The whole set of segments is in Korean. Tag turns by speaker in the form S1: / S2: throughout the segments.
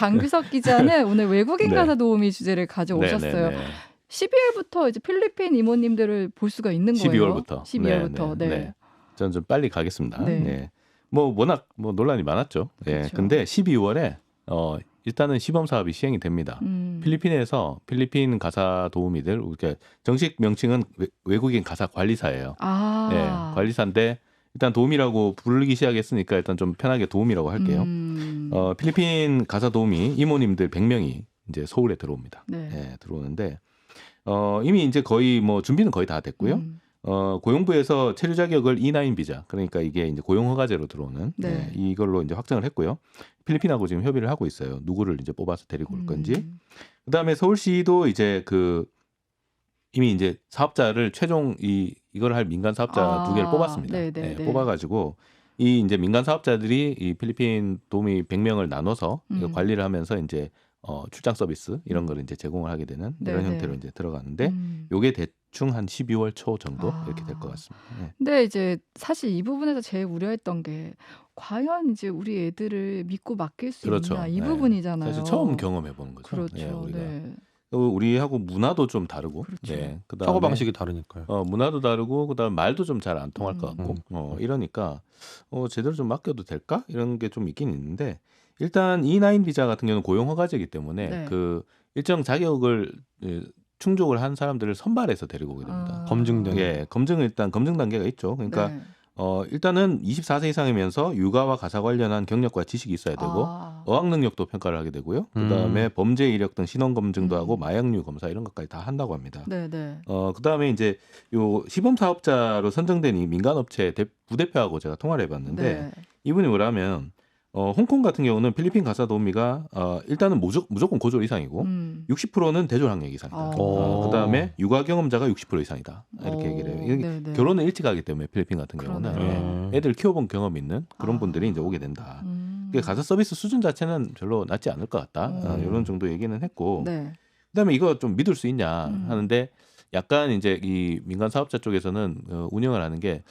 S1: 강규석 기자는 오늘 외국인
S2: 네.
S1: 가사 도우미 주제를 가져오셨어요.
S2: 네네네.
S1: 12월부터 이제 필리핀 이모님들을 볼 수가 있는 거예요.
S2: 12월부터.
S1: 12월부터. 네.
S2: 네. 저는 좀 빨리 가겠습니다.
S1: 네.
S2: 네. 뭐 워낙 뭐 논란이 많았죠. 예.
S1: 그렇죠.
S2: 근데 12월에 일단은 시범 사업이 시행이 됩니다. 필리핀에서 필리핀 가사 도우미들, 그러니까 정식 명칭은 외국인 가사 관리사예요. 예, 관리사인데 일단 도우미라고 부르기 시작했으니까 일단 좀 편하게 도우미라고 할게요. 필리핀 가사 도우미 이모님들 100명이 이제 서울에 들어옵니다.
S1: 네.
S2: 예, 들어오는데 이미 이제 거의 뭐 준비는 거의 다 됐고요. 고용부에서 체류 자격을 E9 비자, 그러니까 이게 이제 고용 허가제로 들어오는
S1: 네.
S2: 이걸로 이제 확정을 했고요. 필리핀하고 지금 협의를 하고 있어요. 누구를 이제 뽑아서 데리고 올 건지. 그다음에 서울시도 이제 이미 이제 사업자를 최종 이걸 할 민간 사업자 2개를 뽑았습니다.
S1: 네.
S2: 뽑아가지고 이 이제 민간 사업자들이 이 필리핀 도우미 100명을 나눠서 이거 관리를 하면서 이제 출장 서비스 이런 걸 이제 제공을 하게 되는 이런 형태로 이제 들어가는데 요게 대충 한 12월 초 정도 이렇게 될 것 같습니다. 네.
S1: 근데 이제 사실 이 부분에서 제일 우려했던 게 과연 이제 우리 애들을 믿고 맡길 수
S2: 그렇죠.
S1: 있나 이
S2: 네.
S1: 부분이잖아요.
S2: 사실 처음 경험해 보는 거죠.
S1: 그렇죠.
S2: 예, 우리가.
S1: 네.
S2: 우리하고 문화도 좀 다르고,
S1: 그렇죠.
S2: 네. 그다음에
S3: 사고 방식이 다르니까요.
S2: 문화도 다르고, 그다음 말도 좀 잘 안 통할 것 같고, 이러니까 제대로 좀 맡겨도 될까 이런 게 좀 있긴 있는데 일단 E9 비자 같은 경우는 고용 허가제이기 때문에
S1: 네.
S2: 그 일정 자격을 충족을 한 사람들을 선발해서 데리고 오게 됩니다.
S3: 검증된.
S2: 예, 일단 검증 단계가 있죠. 그러니까
S1: 네.
S2: 일단은 24세 이상이면서 육아와 가사 관련한 경력과 지식이 있어야 되고 어학 능력도 평가를 하게 되고요. 그다음에 범죄 이력 등 신원 검증도 하고 마약류 검사 이런 것까지 다 한다고 합니다.
S1: 네.
S2: 그다음에 이제 요 시범 사업자로 선정된 이 민간 업체 부대표하고 제가 통화를 해봤는데
S1: 네.
S2: 이분이 뭐라면 홍콩 같은 경우는 필리핀 가사 도우미가 일단은 무조건 고졸 이상이고 60%는 대졸 학력 이상이다. 그다음에 육아 경험자가 60% 이상이다. 이렇게 얘기를 해요.
S1: 네네.
S2: 결혼을 일찍 하기 때문에 필리핀 같은 경우는
S1: 그러네요.
S2: 애들 키워본 경험이 있는 그런 분들이 이제 오게 된다. 그러니까 가사 서비스 수준 자체는 별로 낮지 않을 것 같다. 이런 정도 얘기는 했고
S1: 네.
S2: 그다음에 이거 좀 믿을 수 있냐 하는데 약간 이제 이 민간 사업자 쪽에서는 운영을 하는 게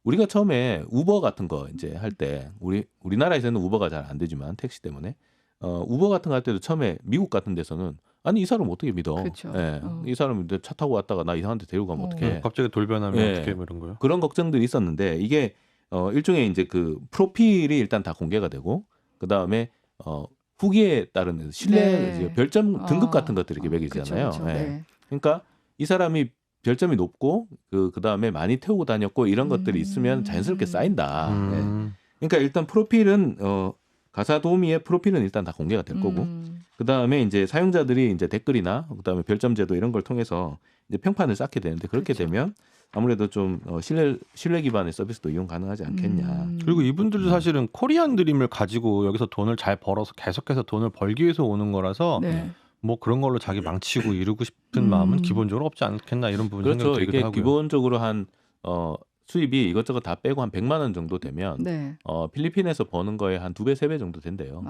S2: 우리가 처음에 우버 같은 거 이제 할 때 우리나라에서는 우버가 잘 안 되지만 택시 때문에 우버 같은 거 할 때도 처음에 미국 같은 데서는 아니 이 사람 어떻게 믿어?
S1: 그쵸.
S2: 예, 이 사람이 차 타고 왔다가 나 이상한 데 데리고 가면 어떡해?
S3: 갑자기 돌변하면
S2: 예.
S3: 어떻게 뭐 이런 거요?
S2: 그런 걱정들이 있었는데 이게 일종의 이제 그 프로필이 일단 다 공개가 되고 그 다음에 후기에 따른 신뢰
S1: 네.
S2: 별점 등급 같은 것들이 이렇게 매기잖아요.
S1: 그쵸.
S2: 예.
S1: 네.
S2: 그러니까 이 사람이 별점이 높고 그다음에 많이 태우고 다녔고 이런 것들이 있으면 자연스럽게 쌓인다. 예. 그러니까 일단 프로필은 가사 도우미의 프로필은 일단 다 공개가 될 거고 그다음에 이제 사용자들이 이제 댓글이나 그다음에 별점 제도 이런 걸 통해서 이제 평판을 쌓게 되는데 그렇게
S1: 그렇죠.
S2: 되면 아무래도 좀 신뢰 기반의 서비스도 이용 가능하지 않겠냐.
S3: 그리고 이분들도 사실은 코리안 드림을 가지고 여기서 돈을 잘 벌어서 계속해서 돈을 벌기 위해서 오는 거라서
S1: 네.
S3: 뭐 그런 걸로 자기 망치고 이루고 싶은 마음은 기본적으로 없지 않겠나 이런 부분
S2: 그렇죠.
S3: 생각이 들기도
S2: 이게
S3: 하고요.
S2: 기본적으로 한 수입이 이것저것 다 빼고 한 100만 원 정도 되면
S1: 네.
S2: 필리핀에서 버는 거에 한 2배, 3배 정도 된대요.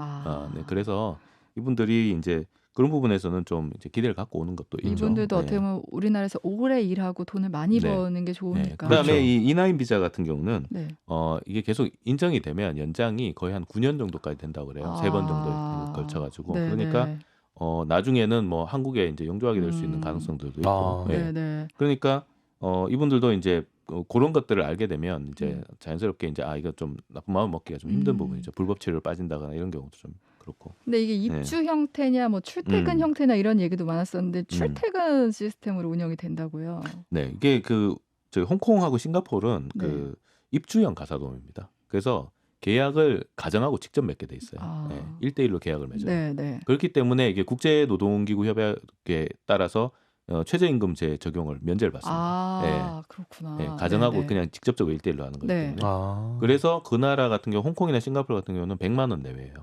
S2: 네, 그래서 이분들이 이제 그런 부분에서는 좀 이제 기대를 갖고 오는 것도 있죠.
S1: 이분들도
S2: 네.
S1: 어떻게 보면 우리나라에서 오래 일하고 돈을 많이
S2: 네.
S1: 버는 게 좋으니까.
S2: 그다음에
S3: 그렇죠.
S2: 이 E9 비자 같은 경우는
S1: 네.
S2: 이게 계속 인정이 되면 연장이 거의 한 9년 정도까지 된다고 그래요. 3번 정도에 걸쳐가지고.
S1: 네,
S2: 그러니까
S1: 네.
S2: 나중에는 뭐 한국에 이제 영주하게 될 수 있는 가능성들도 있고. 예.
S1: 네.
S2: 그러니까 이분들도 이제 그런 것들을 알게 되면 이제 자연스럽게 이제 이거 좀 나쁜 마음 먹기가 좀 힘든 부분이죠. 불법 체류를 빠진다거나 이런 경우도 좀 그렇고.
S1: 근데 이게 입주 형태냐 뭐 출퇴근 형태나 이런 얘기도 많았었는데 출퇴근 시스템으로 운영이 된다고요.
S2: 네, 이게 저희 홍콩하고 싱가포르는
S1: 네.
S2: 그 입주형 가사도우미입니다. 그래서 계약을 가정하고 직접 맺게 돼 있어요. 네, 1대1로 계약을 맺어요.
S1: 네.
S2: 그렇기 때문에 이게 국제노동기구 협약에 따라서 최저임금제 적용을 면제를 받습니다.
S1: 그렇구나.
S2: 네, 가정하고
S1: 네네.
S2: 그냥 직접적으로 1대1로 하는 거기
S1: 네.
S2: 때문에. 그래서 그 나라 같은 경우 홍콩이나 싱가포르 같은 경우는 100만 원 내외예요.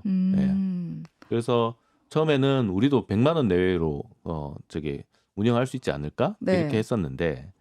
S2: 그래서 처음에는 우리도 100만 원 내외로 운영할 수 있지 않을까
S1: 네.
S2: 이렇게 했었는데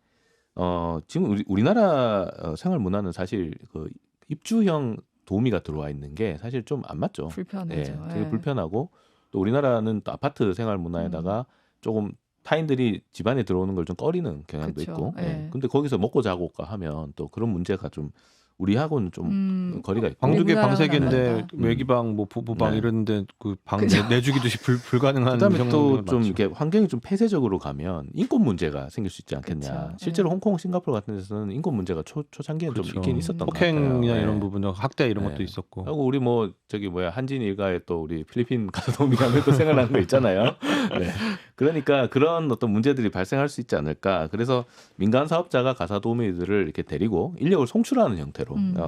S2: 지금 우리나라 생활 문화는 사실 그 입주형 도우미가 들어와 있는 게 사실 좀 안 맞죠.
S1: 불편하죠.
S2: 되게
S1: 예.
S2: 불편하고 또 우리나라는 또 아파트 생활 문화에다가 조금 타인들이 집안에 들어오는 걸 좀 꺼리는 경향도
S1: 그쵸.
S2: 있고.
S1: 예.
S2: 근데 거기서 먹고 자고가 하면 또 그런 문제가 좀 우리하고는 좀 거리가 있고.
S3: 방두개
S1: 우리나라랑
S3: 방세개인데
S1: 다르다.
S3: 외기방 뭐 부부방
S2: 네.
S3: 이러는데 그 방
S1: 그죠.
S3: 내주기도 불가능한
S2: 그다음에 또 좀
S3: 많죠.
S2: 이렇게 환경이 좀 폐쇄적으로 가면 인권 문제가 생길 수 있지 않겠냐.
S1: 그쵸.
S2: 실제로
S1: 네.
S2: 홍콩, 싱가포르 같은 데서는 인권 문제가 초창기에는 좀
S3: 그렇죠.
S2: 있긴 있었던 것 같아요.
S3: 폭행이나
S2: 네.
S3: 이런 부분, 학대 이런
S2: 네.
S3: 것도 있었고.
S2: 하고 우리 뭐 저기 뭐야 한진 일가에 또 우리 필리핀 가서 도우미하면 또 생각나는 거 있잖아요. 네. 그러니까 그런 어떤 문제들이 발생할 수 있지 않을까. 그래서 민간 사업자가 가사 도우미들을 이렇게 데리고 인력을 송출하는 형태로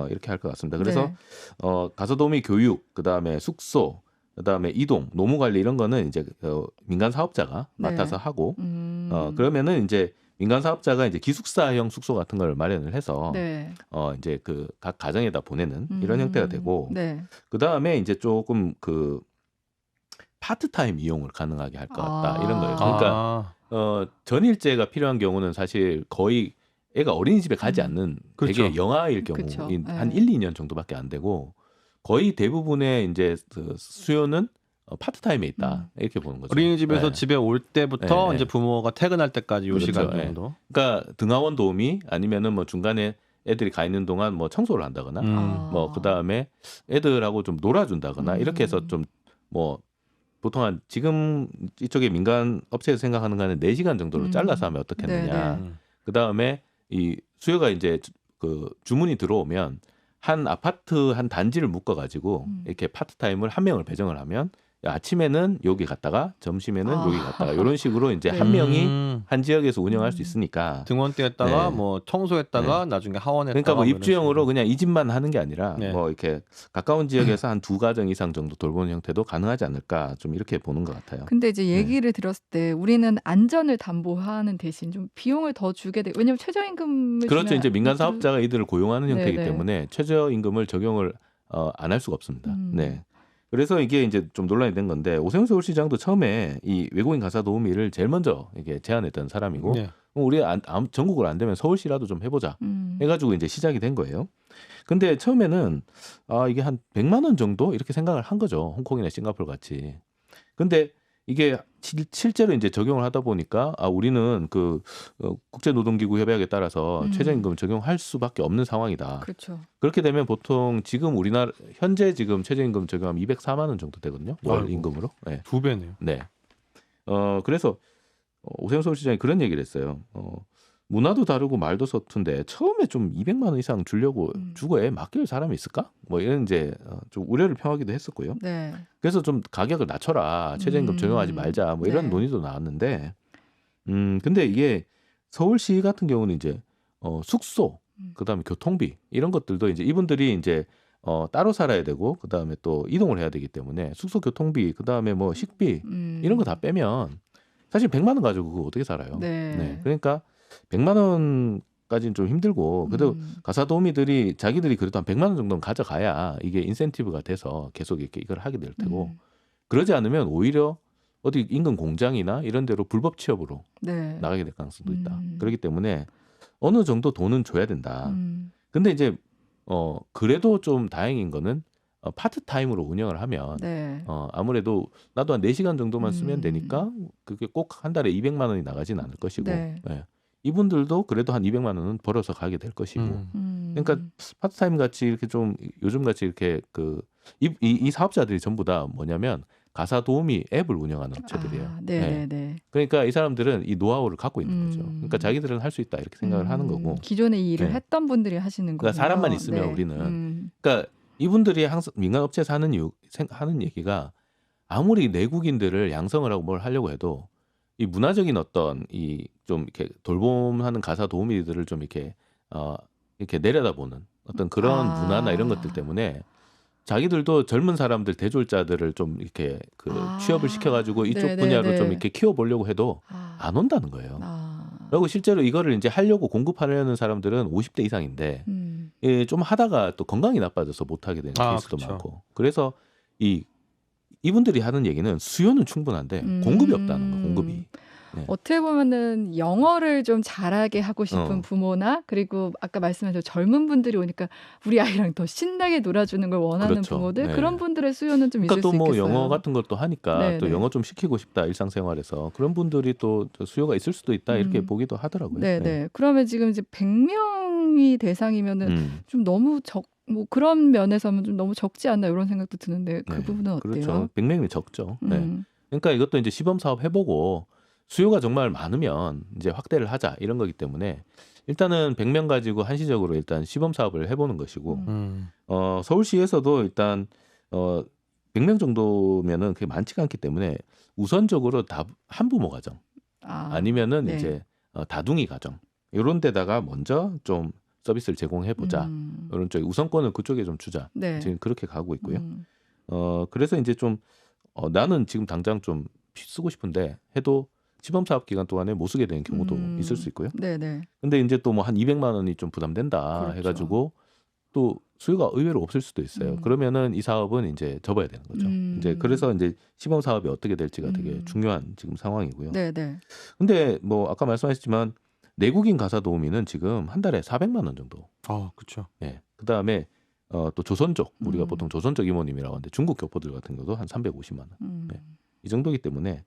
S2: 이렇게 할 것 같습니다. 그래서
S1: 네.
S2: 가사 도우미 교육, 그다음에 숙소, 그다음에 이동, 노무 관리 이런 거는 이제 민간 사업자가
S1: 네.
S2: 맡아서 하고 그러면은 이제 민간 사업자가 이제 기숙사형 숙소 같은 걸 마련을 해서
S1: 네.
S2: 이제 그 각 가정에다 보내는 이런 형태가 되고
S1: 네.
S2: 그다음에 이제 조금 그 파트타임 이용을 가능하게 할 것 같다 이런 거예요. 그러니까 전일제가 필요한 경우는 사실 거의 애가 어린이집에 가지 않는
S3: 그렇죠.
S2: 되게 영아일 경우
S1: 그쵸.
S2: 한
S1: 네.
S2: 1, 2년 정도밖에 안 되고 거의 대부분의 이제 그 수요는 파트타임에 있다 이렇게 보는 거죠.
S3: 어린이집에서
S2: 네.
S3: 집에 올 때부터
S2: 네.
S3: 이제 부모가 퇴근할 때까지 요
S2: 그렇죠.
S3: 시간
S2: 네.
S3: 정도.
S2: 그러니까 등하원 도우미 아니면은 뭐 중간에 애들이 가 있는 동안 뭐 청소를 한다거나 뭐 그다음에 애들하고 좀 놀아준다거나 이렇게 해서 좀 뭐 보통 한 지금 이쪽에 민간 업체에서 생각하는 거는 4시간 정도로 잘라서 하면 어떻겠느냐.
S1: 네, 네.
S2: 그다음에 이 수요가 이제 그 주문이 들어오면 한 아파트 한 단지를 묶어 가지고 이렇게 파트타임을 한 명을 배정을 하면 아침에는 여기 갔다가 점심에는 여기 갔다가 이런 식으로 이제 한 명이 한 지역에서 운영할 수 있으니까
S3: 등원 때 했다가
S2: 네.
S3: 뭐 청소했다가 나중에 하원했다가
S2: 그러니까 뭐
S3: 이런
S2: 입주형으로
S3: 식으로.
S2: 그냥 이 집만 하는 게 아니라
S3: 네.
S2: 뭐 이렇게 가까운 지역에서 한 2가정 이상 정도 돌보는 형태도 가능하지 않을까 좀 이렇게 보는 것 같아요.
S1: 근데 이제 얘기를 들었을 때 우리는 안전을 담보하는 대신 좀 비용을 더 주게 돼. 왜냐면 최저임금을
S2: 그렇죠.
S1: 주면
S2: 이제 민간
S1: 이들-
S2: 사업자가 이들을 고용하는 형태이기
S1: 네네.
S2: 때문에 최저임금을 적용을 안 할 수가 없습니다. 네. 그래서 이게 이제 좀 논란이 된 건데 오세훈 서울시장도 처음에 이 외국인 가사 도우미를 제일 먼저 이게 제안했던 사람이고
S3: 네.
S2: 우리 전국으로 안 되면 서울시라도 좀 해보자 해가지고 이제 시작이 된 거예요. 근데 처음에는 이게 한 100만 원 정도 이렇게 생각을 한 거죠. 홍콩이나 싱가포르 같이. 근데 이게 실제로 이제 적용을 하다 보니까 우리는 그 국제노동기구 협약에 따라서 최저임금 적용할 수밖에 없는 상황이다.
S1: 그렇죠.
S2: 그렇게 되면 보통 지금 우리나라 현재 지금 최저임금 적용하면 204만 원 정도 되거든요. 월
S3: 아이고.
S2: 임금으로. 네.
S3: 2배네요.
S2: 네. 그래서 오세훈 서울시장이 그런 얘기를 했어요. 문화도 다르고 말도 서툰데 처음에 좀 200만 원 이상 주려고 주고 애 맡길 사람이 있을까? 뭐 이런 이제 좀 우려를 표하기도 했었고요.
S1: 네.
S2: 그래서 좀 가격을 낮춰라. 최저임금 적용하지 말자. 뭐 이런
S1: 네.
S2: 논의도 나왔는데 근데 이게 서울시 같은 경우는 이제 숙소, 그다음에 교통비 이런 것들도 이제 이분들이 이제 따로 살아야 되고 그다음에 또 이동을 해야 되기 때문에 숙소 교통비 그다음에 뭐 식비 이런 거 다 빼면 사실 100만 원 가지고 그거 어떻게 살아요?
S1: 네.
S2: 그러니까 100만 원까지는 좀 힘들고 그래도 가사 도우미들이 자기들이 그래도 한 100만 원 정도는 가져가야 이게 인센티브가 돼서 계속 이렇게 이걸 하게 될 테고 그러지 않으면 오히려 어디 인근 공장이나 이런 데로 불법 취업으로
S1: 네.
S2: 나가게 될 가능성도 있다. 그렇기 때문에 어느 정도 돈은 줘야 된다. 근데 이제 그래도 좀 다행인 거는 파트타임으로 운영을 하면
S1: 네.
S2: 아무래도 나도 한 4시간 정도만 쓰면 되니까 그게 꼭 한 달에 200만 원이 나가진 않을 것이고
S1: 네.
S2: 예. 이분들도 그래도 한 200만 원은 벌어서 가게 될 것이고 그러니까 파트타임 같이 이렇게 좀 요즘 같이 이렇게 이 사업자들이 전부 다 뭐냐면 가사 도우미 앱을 운영하는 업체들이에요.
S1: 네.
S2: 그러니까 이 사람들은 이 노하우를 갖고 있는 거죠. 그러니까 자기들은 할 수 있다 이렇게 생각을 하는 거고.
S1: 기존에 이 일을
S2: 네.
S1: 했던 분들이 하시는 거예요.
S2: 그러니까 사람만 있으면 우리는. 그러니까 이분들이 항상 민간 업체에서 하는 얘기가 아무리 내국인들을 양성을 하고 뭘 하려고 해도 이 문화적인 어떤 이 좀 이렇게 돌봄하는 가사 도우미들을 좀 이렇게 이렇게 내려다보는 어떤 그런 문화나 이런 것들 때문에 자기들도 젊은 사람들 대졸자들을 좀 이렇게 취업을 시켜가지고 이쪽 분야로 좀 이렇게 키워보려고 해도 안 온다는 거예요. 그리고 실제로 이거를 이제 하려고 공급하려는 사람들은 50대 이상인데 좀 하다가 또 건강이 나빠져서 못하게 되는 케이스도
S3: 그렇죠.
S2: 많고 그래서 이분들이 하는 얘기는 수요는 충분한데 공급이 없다는 거 공급이. 네.
S1: 어떻게 보면은 영어를 좀 잘하게 하고 싶은 부모나 그리고 아까 말씀하신 젊은 분들이 오니까 우리 아이랑 더 신나게 놀아주는 걸 원하는
S2: 그렇죠.
S1: 부모들
S2: 네.
S1: 그런 분들의 수요는 좀
S2: 그러니까
S1: 있을
S2: 또
S1: 수
S2: 뭐
S1: 있겠어요.
S2: 영어 같은 걸 또 하니까
S1: 네,
S2: 또
S1: 네.
S2: 영어 좀 시키고 싶다 일상생활에서 그런 분들이 또 수요가 있을 수도 있다 이렇게 보기도 하더라고요.
S1: 네네.
S2: 네.
S1: 그러면 지금 이제 100명이 대상이면은 좀 너무 뭐 그런 면에서는 좀 너무 적지 않나 이런 생각도 드는데 그
S2: 네.
S1: 부분은 어때요?
S2: 그렇죠. 100명이 적죠. 네. 그러니까 이것도 이제 시범 사업 해보고 수요가 정말 많으면 이제 확대를 하자 이런 거기 때문에 일단은 100명 가지고 한시적으로 일단 시범 사업을 해보는 것이고 서울시에서도 일단 100명 정도면은 그게 많지가 않기 때문에 우선적으로 다 한부모 가정 아니면은
S1: 네.
S2: 이제 다둥이 가정 이런 데다가 먼저 좀 서비스를 제공해 보자 이런 쪽 우선권을 그쪽에 좀 주자.
S1: 네.
S2: 지금 그렇게 가고 있고요. 그래서 이제 좀 나는 지금 당장 좀 쓰고 싶은데 해도 시범 사업 기간 동안에 못 쓰게 되는 경우도 있을 수 있고요.
S1: 네네.
S2: 근데 이제 또 뭐 한 200만 원이 좀 부담된다
S1: 그렇죠.
S2: 해가지고 또 수요가 의외로 없을 수도 있어요. 그러면은 이 사업은 이제 접어야 되는 거죠. 이제 그래서 이제 시범 사업이 어떻게 될지가 되게 중요한 지금 상황이고요.
S1: 네네.
S2: 근데 뭐 아까 말씀하셨지만 내국인 가사 도우미는 지금 한 달에 400만 원 정도.
S3: 그렇죠.
S2: 예. 그다음에 또 조선족 우리가 보통 조선족 이모님이라고 하는데 중국 교포들 같은 경우도 한 350만 원. 네. 이 정도이기 때문에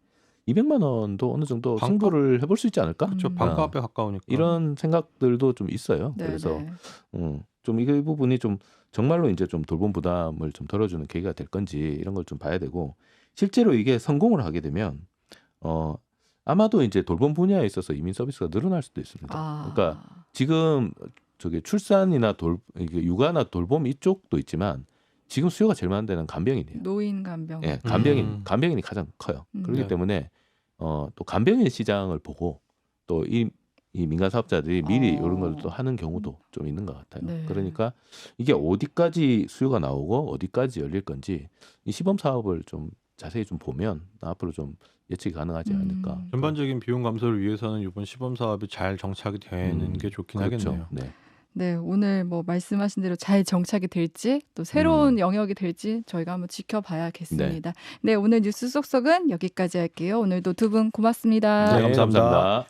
S2: 200만 원도 어느 정도
S3: 반값?
S2: 승부를 해볼 수 있지 않을까?
S3: 그렇죠. 반값에 가까우니까.
S2: 이런 생각들도 좀 있어요.
S1: 네네.
S2: 그래서 좀 이 부분이 좀 정말로 이제 좀 돌봄 부담을 좀 덜어주는 계기가 될 건지 이런 걸 좀 봐야 되고 실제로 이게 성공을 하게 되면 아마도 이제 돌봄 분야에 있어서 이민 서비스가 늘어날 수도 있습니다. 그러니까 지금 저기 출산이나 이게 육아나 돌봄 이쪽도 있지만 지금 수요가 제일 많은 데는 간병인이에요.
S1: 노인 간병.
S2: 예, 간병인이 가장 커요. 그렇기
S3: 네.
S2: 때문에 또 간병인 시장을 보고 또 이 민간 사업자들이 미리 이런 걸 또 하는 경우도 좀 있는 것 같아요.
S1: 네.
S2: 그러니까 이게 어디까지 수요가 나오고 어디까지 열릴 건지 이 시범 사업을 좀 자세히 좀 보면 앞으로 좀 예측이 가능하지 않을까.
S3: 전반적인 비용 감소를 위해서는 이번 시범 사업이 잘 정착이 되는 게 좋긴
S2: 그렇죠.
S3: 하겠네요.
S2: 네.
S1: 네, 오늘 뭐 말씀하신 대로 잘 정착이 될지 또 새로운 영역이 될지 저희가 한번 지켜봐야겠습니다. 네, 오늘 뉴스 속속은 여기까지 할게요. 오늘도 두 분 고맙습니다.
S2: 네, 감사합니다.